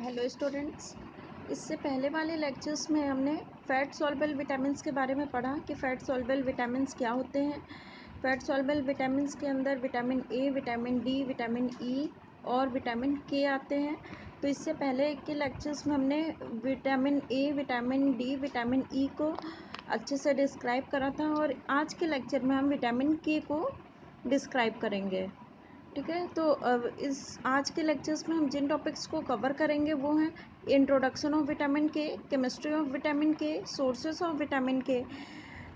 Hello students. इससे पहले वाले लेक्चर्स में हमने फैट सॉल्युबल विटामिन्स के बारे में पढ़ा कि फैट सॉल्युबल विटामिन्स क्या होते हैं। फैट सॉल्युबल विटामिन्स के अंदर vitamin A, vitamin D, vitamin E और विटामिन के आते हैं। तो इससे पहले के लेक्चर्स में हमने vitamin A, vitamin D, vitamin E को अच्छे से डिस्क्राइब करा था और आज के लेक्चर में हम विटामिन के को डिस्क्राइब करेंगे। ठीक है, तो इस आज के लेक्चर्स में हम जिन टॉपिक्स को कवर करेंगे वो हैं इंट्रोडक्शन ऑफ विटामिन के, केमिस्ट्री ऑफ विटामिन के, सोर्सेस ऑफ विटामिन के,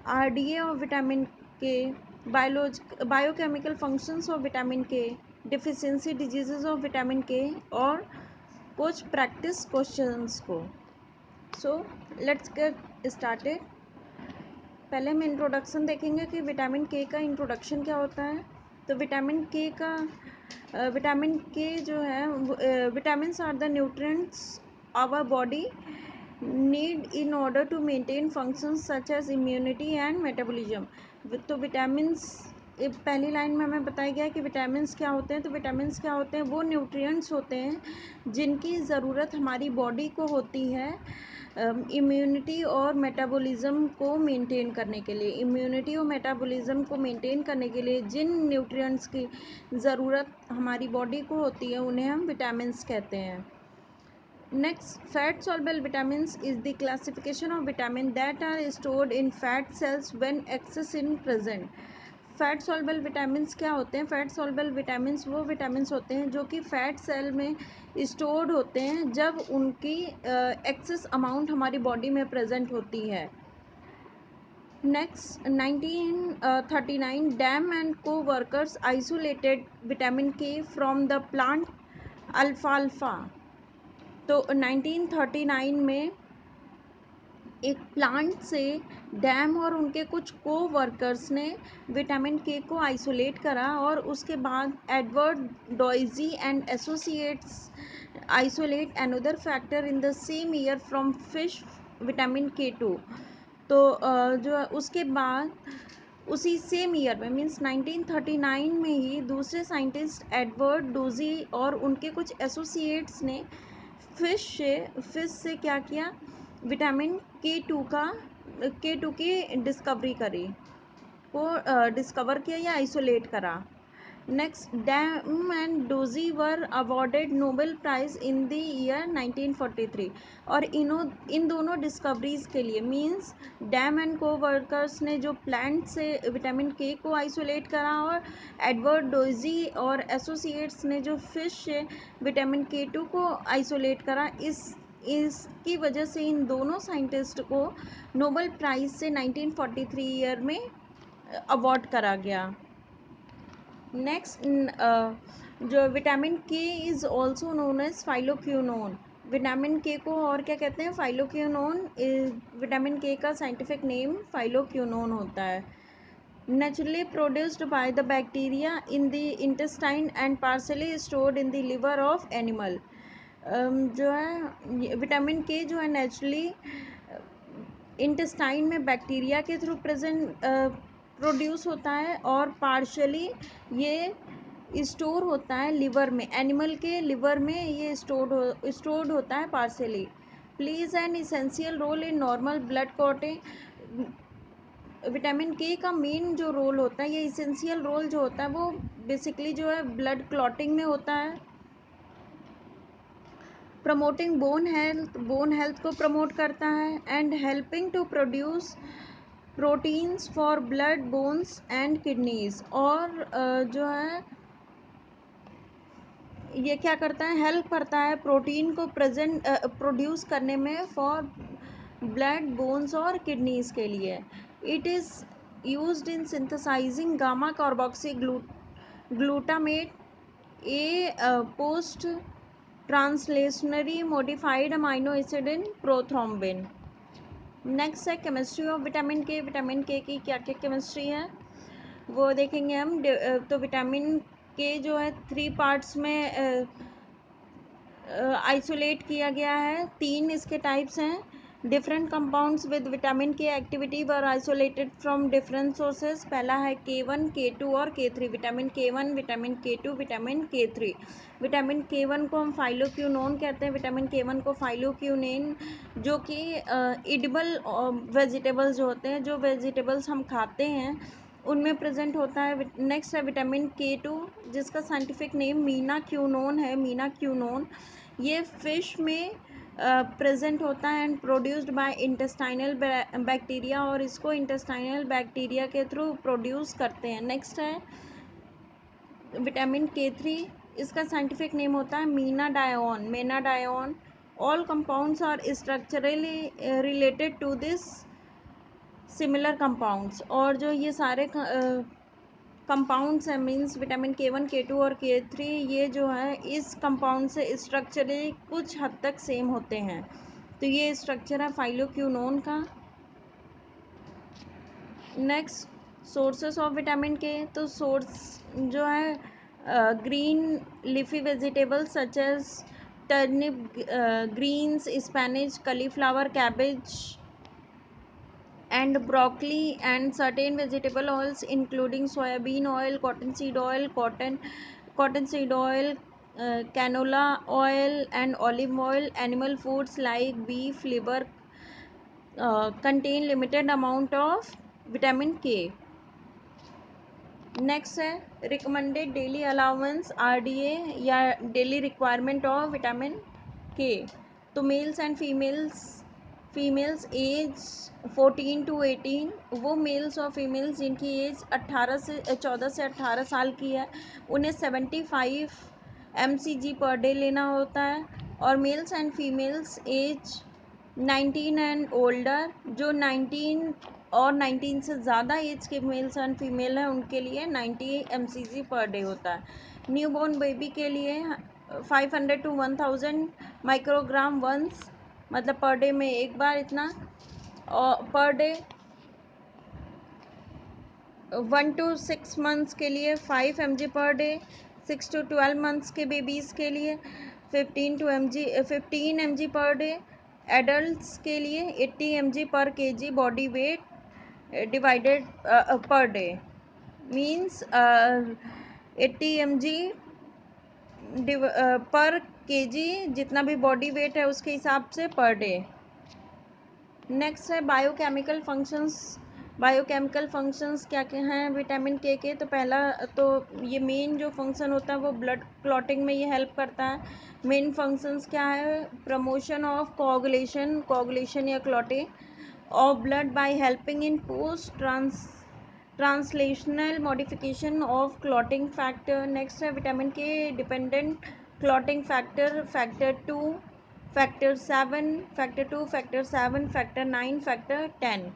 RDA of vitamin K, biochemical functions of vitamin के, डिफिशियंसी डिजीजेज ऑफ विटामिन के और कुछ प्रैक्टिस क्वेश्चंस को। So let's get started. पहले हम इंट्रोडक्शन देखेंगे कि विटामिन के का इंट्रोडक्शन क्या होता है। तो विटामिन के जो है, vitamins are the nutrients our body need in order to maintain functions such as immunity and metabolism. तो विटामिन्स पहली लाइन में हमें बताया गया है कि विटामिन्स क्या होते हैं। तो विटामिन्स क्या होते हैं? वो न्यूट्रिएंट्स होते हैं जिनकी ज़रूरत हमारी बॉडी को होती है इम्यूनिटी और मेटाबॉलिज्म को मेंटेन करने के लिए। इम्यूनिटी और मेटाबॉलिज्म को मेंटेन करने के लिए जिन न्यूट्रिएंट्स की ज़रूरत हमारी बॉडी को होती है उन्हें हम विटामिन्स कहते हैं। Next, fat soluble vitamins is the classification of vitamin that are stored in fat cells when excess in present. Fat soluble vitamins क्या होते हैं? फैट सॉल्युबल विटामिन्स वो विटामिन्स होते हैं जो कि फैट सेल में स्टोर्ड होते हैं जब उनकी एक्सेस अमाउंट हमारी बॉडी में प्रेजेंट होती है। नेक्स्ट, 1939 डैम एंड को वर्कर्स आइसोलेटेड विटामिन के फ्रॉम द प्लांट अल्फाल्फा। तो 1939 में एक प्लांट से डैम और उनके कुछ को वर्कर्स ने विटामिन के को आइसोलेट करा और उसके बाद Edward Doisy and associates isolate another factor in the same year from fish vitamin K 2। तो जो उसके बाद उसी सेम ईयर में मीन्स 1939 में ही दूसरे साइंटिस्ट एडवर्ड डोजी और उनके कुछ एसोसिएट्स ने फिश से क्या किया? विटामिन के टू की डिस्कवरी करी, को डिस्कवर किया या आइसोलेट करा। Next, dam and doji were awarded Nobel prize in the year 1943। और इन दोनों डिस्कवरीज़ के लिए मींस डैम एंड को वर्कर्स ने जो प्लांट से विटामिन के को आइसोलेट करा और एडवर्ड डोजी और एसोसिएट्स ने जो फिश से विटामिन के 2 को आइसोलेट करा, इसकी वजह से इन दोनों साइंटिस्ट को नोबेल प्राइज़ से 1943 ईयर में अवार्ड करा गया। नेक्स्ट, जो vitamin K is also known as phylloquinone. Vitamin K को और क्या कहते हैं? फाइलोक्विनोन। विटामिन के का साइंटिफिक नेम फाइलोक्विनोन होता है। Naturally produced by the bacteria in the intestine and partially stored in the liver of animal. जो है विटामिन के जो है नेचुरली इंटेस्टाइन में बैक्टीरिया के थ्रू प्रोड्यूस होता है और पार्शली ये स्टोर होता है लिवर में, एनिमल के लिवर में ये स्टोर्ड होता है partially. Plays an essential role in normal blood clotting. Vitamin K का मेन जो रोल होता है, ये इसेंशियल रोल जो होता है वो बेसिकली जो है ब्लड क्लॉटिंग में होता है। प्रमोटिंग बोन हेल्थ को प्रमोट करता है and helping to produce proteins for blood, bones and kidneys. और जो है ये क्या करता है? हेल्प करता है प्रोटीन को प्रोड्यूस करने में फॉर ब्लड, बोन्स और किडनीज के लिए। It is used in synthesizing gamma carboxy glutamate, a post translationally modified amino acid in prothrombin. Next है chemistry of vitamin K. Vitamin K की क्या क्या केमिस्ट्री है वो देखेंगे हम। तो विटामिन के जो है 3 पार्ट्स में आइसोलेट किया गया है। 3 इसके टाइप्स हैं। डिफरेंट कंपाउंड्स विद विटामिन के activity were isolated from different sources. पहला है K1, K2 और K3। Vitamin K1, vitamin K2, vitamin K3। Vitamin K1 को हम फाइलोक्यूनोन कहते हैं, विटामिन K1 को फाइलोक्यूनेन, जो कि इडिबल वेजिटेबल्स जो होते हैं, जो वेजिटेबल्स हम खाते हैं उनमें प्रेजेंट होता है। नेक्स्ट है विटामिन K2, जिसका साइंटिफिक नेम मीना क्यूनोन है, मीना क्यूनोन। ये फिश में प्रेजेंट होता है and produced by intestinal bacteria, और इसको इंटेस्टाइनल बैक्टीरिया के थ्रू प्रोड्यूस करते हैं। नेक्स्ट है विटामिन K3, इसका साइंटिफिक नेम होता है menadione, menadione. All compounds are structurally related to this similar compounds, और जो ये सारे कंपाउंड्स हैं, मीन्स विटामिन K1, K2 और K3, ये जो है इस कंपाउंड से स्ट्रक्चरली कुछ हद तक सेम होते हैं। तो ये स्ट्रक्चर है फाइलोक्यूनोन का। Next, sources of vitamin K. तो सोर्स जो है green leafy vegetables such as turnip, greens, spinach, cauliflower, cabbage and broccoli, and certain vegetable oils including soybean oil, cottonseed oil, canola oil and olive oil. Animal foods like beef liver contain limited amount of vitamin K. Next है recommended daily allowance RDA या daily requirement of vitamin K. तो males and females age 14 to 18, वो mails और females जिनकी as 14 से 18 साल की है, उन्हें 75 mcg पर डे लेना होता है। और males and females age 19 and older, जो 19 और 19 से ज़्यादा एज के मेल्स एंड फीमेल हैं, उनके लिए 90 mcg पर डे होता है। न्यू बॉर्न बेबी के लिए 500 to 1000 माइक्रोग्राम वंस, मतलब पर डे में एक बार इतना, और पर डे 1 to 6 मंथ्स के लिए 5 mg per day, 6 to 12 months के बेबीज़ के लिए 15 mg पर डे, एडल्ट्स के लिए 80 mg पर kg body weight divided per day, means 80 mg पर kg, जितना भी बॉडी वेट है उसके हिसाब से पर डे। नेक्स्ट है बायोकेमिकल फंक्शंस क्या क्या हैं विटामिन के। तो पहला तो ये मेन जो फंक्शन होता है वो ब्लड क्लॉटिंग में ये हेल्प करता है। मेन फंक्शंस क्या है? प्रमोशन ऑफ कोगुलेशन या clotting of blood by helping in post translational modification of clotting factor. Next है विटामिन के dependent clotting factor, factor 2, factor 7, factor 2, factor 7, factor 9, factor 10।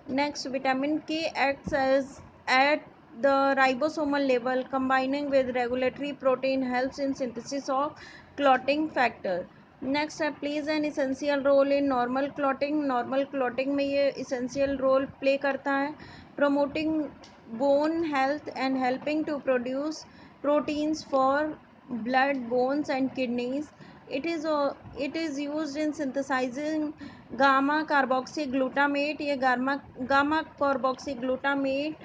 Next, vitamin K acts as at the ribosomal level, combining with regulatory protein helps in synthesis of clotting factor. Next है plays an essential role in normal clotting. Normal clotting में ये essential role play करता है, promoting bone health and helping to produce proteins for blood, bones and kidneys. It is used in synthesizing gamma carboxy glutamate. ये gamma carboxy glutamate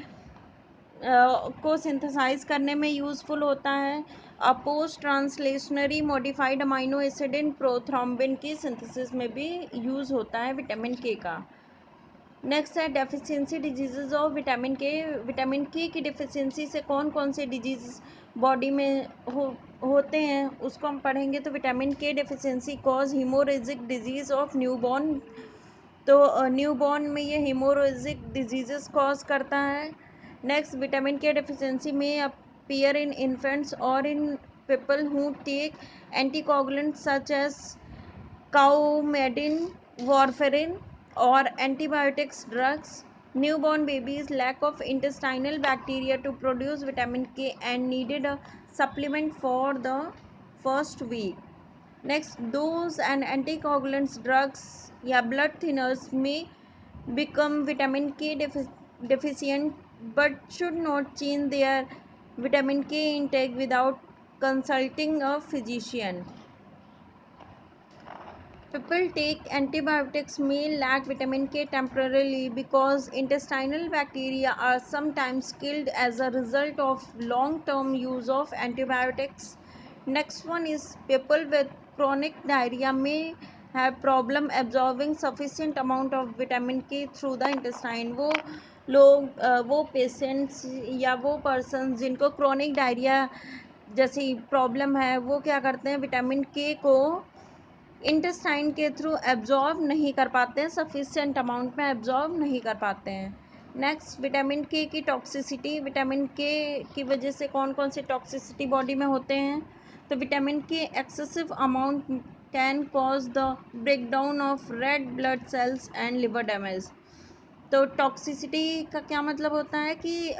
को synthesize करने में useful होता है। Post translationally modified amino acid in prothrombin की synthesis में भी use होता है विटामिन के का। नेक्स्ट है deficiency disease of vitamin K. Vitamin K की डिफिशिएंसी से कौन कौन से डिजीज़ बॉडी में होते हैं उसको हम पढ़ेंगे। तो vitamin K deficiency cause haemorrhagic disease of newborn. तो न्यूबॉर्न में ये हीमोरेजिक डिजीज़ कॉज करता है। नेक्स्ट, विटामिन के डेफिशिएंसी में अपीयर इन इन्फेंट्स और in people who take anticoagulants such as Coumadin, warfarin और antibiotics drugs. Newborn babies lack of intestinal bacteria to produce vitamin K and needed a supplement for the first week. Next, those and anticoagulants drugs या blood thinners may become vitamin K deficient but should not change their vitamin K intake without consulting a physician. People take antibiotics may lack vitamin K temporarily because intestinal bacteria are sometimes killed as a result of long-term use of antibiotics. Next one is people with chronic diarrhea may have problem absorbing sufficient amount of vitamin K through the intestine. वो patients या वो person जिनको chronic diarrhoea जैसी problem है वो क्या करते हैं, विटामिन के को इंटेस्टाइन के थ्रू एब्जॉर्ब नहीं कर पाते हैं, सफिशिएंट अमाउंट में एब्जॉर्ब नहीं कर पाते हैं. नेक्स्ट, विटामिन के की टॉक्सिसिटी. विटामिन के की वजह से कौन कौन से टॉक्सिसिटी बॉडी में होते हैं? तो विटामिन के excessive amount can cause the breakdown of red blood cells and liver damage. तो टॉक्सिसिटी का क्या मतलब होता है कि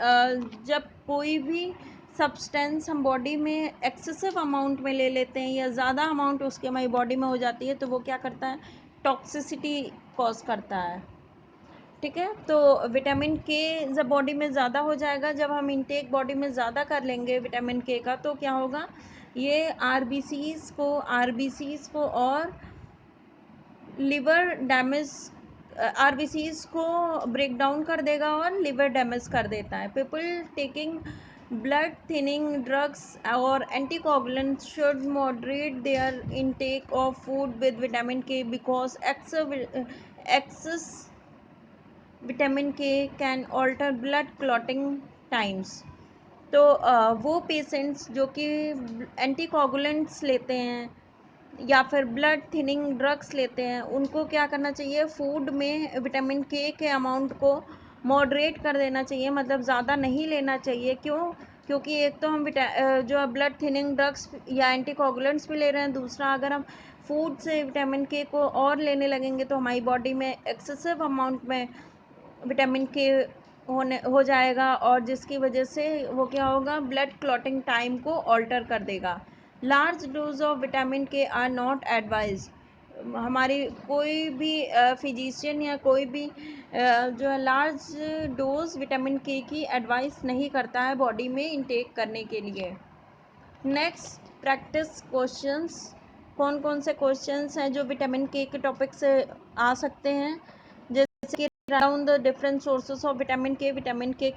जब कोई भी सब्सटेंस हम बॉडी में एक्सेसिव अमाउंट में ले लेते हैं या ज़्यादा अमाउंट उसकी हमारी बॉडी में हो जाती है तो वो क्या करता है, टॉक्सिसिटी कॉज करता है. ठीक है, तो विटामिन के जब बॉडी में ज़्यादा हो जाएगा, जब हम इनटेक बॉडी में ज़्यादा कर लेंगे विटामिन के का, तो क्या होगा, ये आरबीसीज को और लिवर डैमेज, आरबीसीज को ब्रेक डाउन कर देगा और लिवर डैमेज कर देता है. People taking blood thinning drugs और anticoagulants should moderate their intake of food with vitamin K because excess vitamin K can alter blood clotting times. तो वो पेशेंट्स जो कि एंटीकोगुलेंट्स लेते हैं या फिर ब्लड थिनिंग ड्रग्स लेते हैं, उनको क्या करना चाहिए, फूड में विटामिन के अमाउंट को मॉडरेट कर देना चाहिए, मतलब ज़्यादा नहीं लेना चाहिए. क्यों? क्योंकि एक तो हम जो ब्लड थिनिंग ड्रग्स या एंटीकोगुलेंट्स भी ले रहे हैं, दूसरा अगर हम फूड से विटामिन के को और लेने लगेंगे तो हमारी बॉडी में एक्सेसिव अमाउंट में विटामिन के हो जाएगा और जिसकी वजह से वो क्या होगा, ब्लड क्लॉटिंग टाइम को ऑल्टर कर देगा. लार्ज डोज ऑफ विटामिन के आर नॉट एडवाइज. हमारी कोई भी फिजिशियन या कोई भी जो है लार्ज डोज विटामिन के की एडवाइस नहीं करता है बॉडी में इंटेक करने के लिए. Next, practice questions. कौन कौन से क्वेश्चंस हैं जो विटामिन के टॉपिक से आ सकते हैं, जैसे कि down the different sources of vitamin के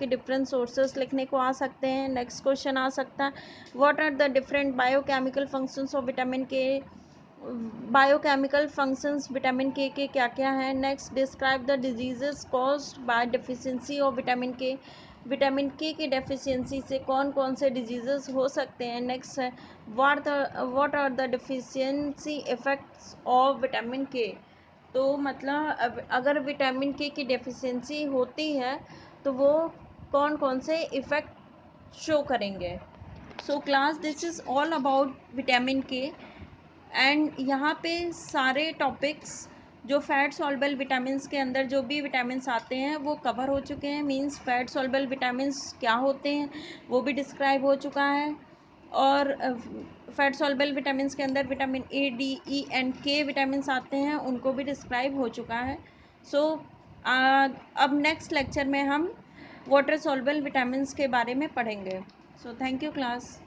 डिफरेंट सोर्सेस लिखने को आ सकते हैं. नेक्स्ट क्वेश्चन आ सकता है, what are the different biochemical functions of vitamin K. Biochemical functions vitamin K क्या क्या हैं. Next, describe the diseases caused by deficiency of vitamin K. Vitamin K की डेफिशिएंसी से कौन कौन से डिजीजेस हो सकते हैं. नेक्स्ट है, what are the deficiency effects of vitamin K. तो मतलब अगर विटामिन के की डेफिशिएंसी होती है तो वो कौन कौन से इफ़ेक्ट शो करेंगे. So class, this is all about vitamin के एंड यहाँ पे सारे टॉपिक्स जो फैट सॉल्युबल विटामिन्स के अंदर जो भी विटामिन्स आते हैं वो कवर हो चुके हैं. मींस फैट सॉल्युबल विटामिन्स क्या होते हैं वो भी डिस्क्राइब हो चुका है और फैट सॉल्युबल विटामिन्स के अंदर vitamin A, D, E and के विटामिन्स आते हैं, उनको भी डिस्क्राइब हो चुका है. सो अब नेक्स्ट लेक्चर में हम वाटर सॉल्युबल विटामिन्स के बारे में पढ़ेंगे. So thank you class.